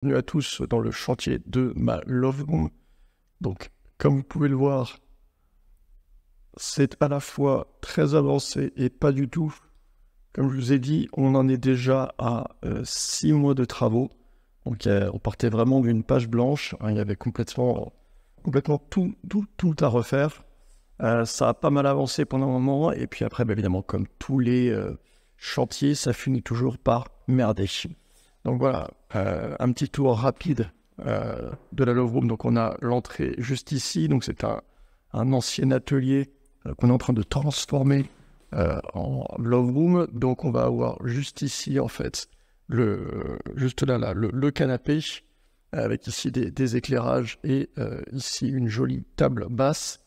Bienvenue à tous dans le chantier de ma Love Room. Donc, comme vous pouvez le voir, c'est à la fois très avancé et pas du tout. Comme je vous ai dit, on en est déjà à 6 mois de travaux. Donc, on partait vraiment d'une page blanche. Hein, il y avait complètement tout à refaire. Ça a pas mal avancé pendant un moment. Et puis après, évidemment, comme tous les chantiers, ça finit toujours par merder. Donc voilà, un petit tour rapide de la Love Room. Donc on a l'entrée juste ici. Donc c'est un ancien atelier qu'on est en train de transformer en Love Room. Donc on va avoir juste ici en fait, juste là, le canapé avec ici des éclairages et ici une jolie table basse.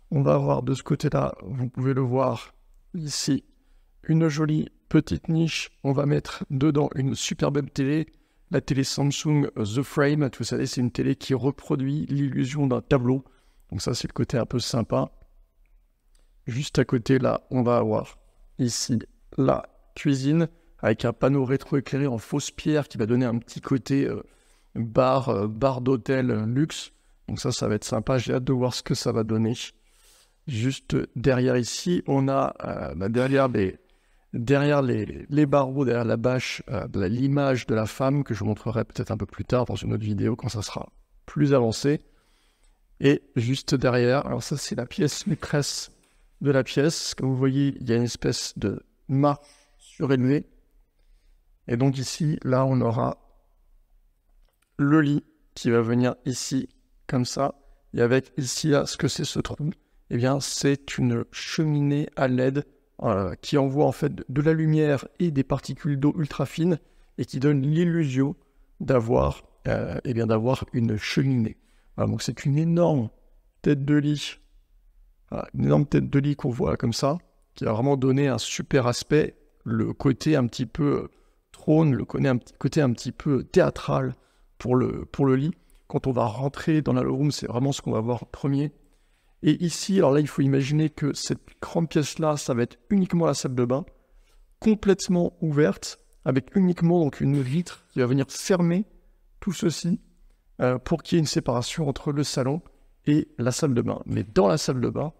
On va avoir de ce côté-là, vous pouvez le voir ici, une jolie petite niche. On va mettre dedans une superbe télé, la télé Samsung The Frame. Vous savez, c'est une télé qui reproduit l'illusion d'un tableau. Donc ça, c'est le côté un peu sympa. Juste à côté, là, on va avoir ici la cuisine avec un panneau rétroéclairé en fausse pierre qui va donner un petit côté bar d'hôtel luxe. Donc ça va être sympa. J'ai hâte de voir ce que ça va donner. Juste derrière ici, on a derrière les barreaux, derrière la bâche, l'image de la femme que je vous montrerai peut-être un peu plus tard dans une autre vidéo quand ça sera plus avancé. Et juste derrière, alors ça c'est la pièce maîtresse de la pièce. Comme vous voyez, il y a une espèce de marche surélevée. Et donc ici, là on aura le lit qui va venir ici, comme ça. Et avec ici, là, ce que c'est ce trou, eh bien c'est une cheminée à LED qui envoie en fait de la lumière et des particules d'eau ultra fines et qui donne l'illusion d'avoir une cheminée. Voilà, donc c'est une énorme tête de lit, qu'on voit comme ça, qui va vraiment donner un super aspect, le côté un petit peu trône, le côté un petit peu théâtral pour le lit. Quand on va rentrer dans la room, c'est vraiment ce qu'on va voir en premier. Et ici, alors là, il faut imaginer que cette grande pièce-là, ça va être uniquement la salle de bain, complètement ouverte, avec uniquement donc une vitre qui va venir fermer tout ceci pour qu'il y ait une séparation entre le salon et la salle de bain. Mais dans la salle de bain,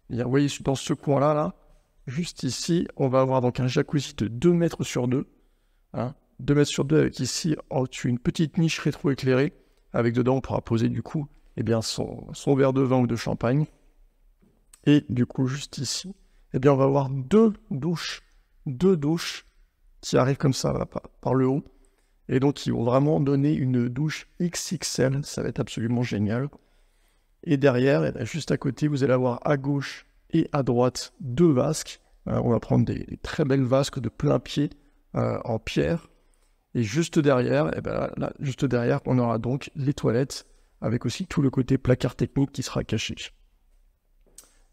vous voyez, dans ce coin-là, là, juste ici, on va avoir donc un jacuzzi de 2 mètres sur 2. 2 mètres sur 2 avec ici une petite niche rétro-éclairée, avec dedans, on pourra poser du coup son verre de vin ou de champagne. Et du coup, juste ici, on va avoir deux douches qui arrivent comme ça par le haut. Et donc, qui vont vraiment donner une douche XXL. Ça va être absolument génial. Et derrière, juste à côté, vous allez avoir à gauche et à droite 2 vasques. On va prendre des très belles vasques de plein pied en pierre. Et juste derrière, on aura donc les toilettes avec aussi tout le côté placard technique qui sera caché.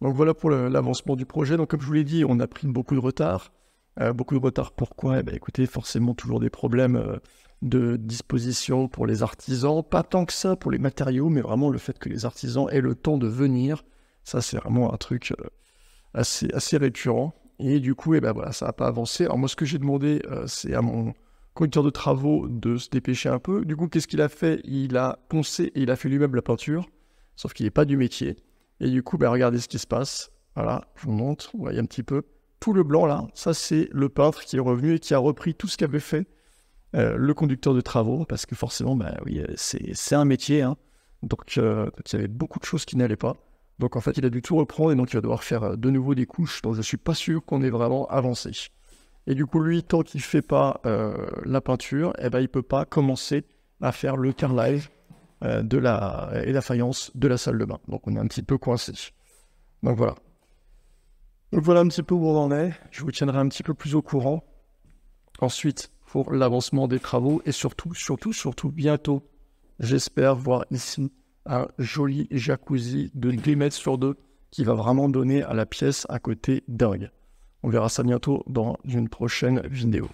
Donc voilà pour l'avancement du projet. Donc comme je vous l'ai dit, on a pris beaucoup de retard. Pourquoi ? Écoutez, forcément toujours des problèmes de disposition pour les artisans. Pas tant que ça pour les matériaux, mais vraiment le fait que les artisans aient le temps de venir. Ça, c'est vraiment un truc assez récurrent. Et du coup, ça n'a pas avancé. Alors moi, ce que j'ai demandé, c'est à mon conducteur de travaux de se dépêcher un peu. Du coup, qu'est-ce qu'il a fait ? Il a poncé et il a fait lui-même la peinture, sauf qu'il n'est pas du métier. Et du coup, regardez ce qui se passe. Voilà, je vous montre, vous voyez un petit peu. Tout le blanc là, ça c'est le peintre qui est revenu et qui a repris tout ce qu'avait fait le conducteur de travaux, parce que forcément, c'est un métier, hein. Donc il y avait beaucoup de choses qui n'allaient pas. Donc en fait, il a dû tout reprendre et donc il va devoir faire de nouveau des couches. Donc je ne suis pas sûr qu'on ait vraiment avancé. Et du coup, lui, tant qu'il ne fait pas la peinture, il ne peut pas commencer à faire le carrelage et la faïence de la salle de bain. Donc on est un petit peu coincé. Donc voilà. Donc voilà un petit peu où on en est. Je vous tiendrai un petit peu plus au courant. Ensuite, pour l'avancement des travaux et surtout bientôt, j'espère voir ici un joli jacuzzi de 2 mètres sur 2 qui va vraiment donner à la pièce un côté dingue. On verra ça bientôt dans une prochaine vidéo.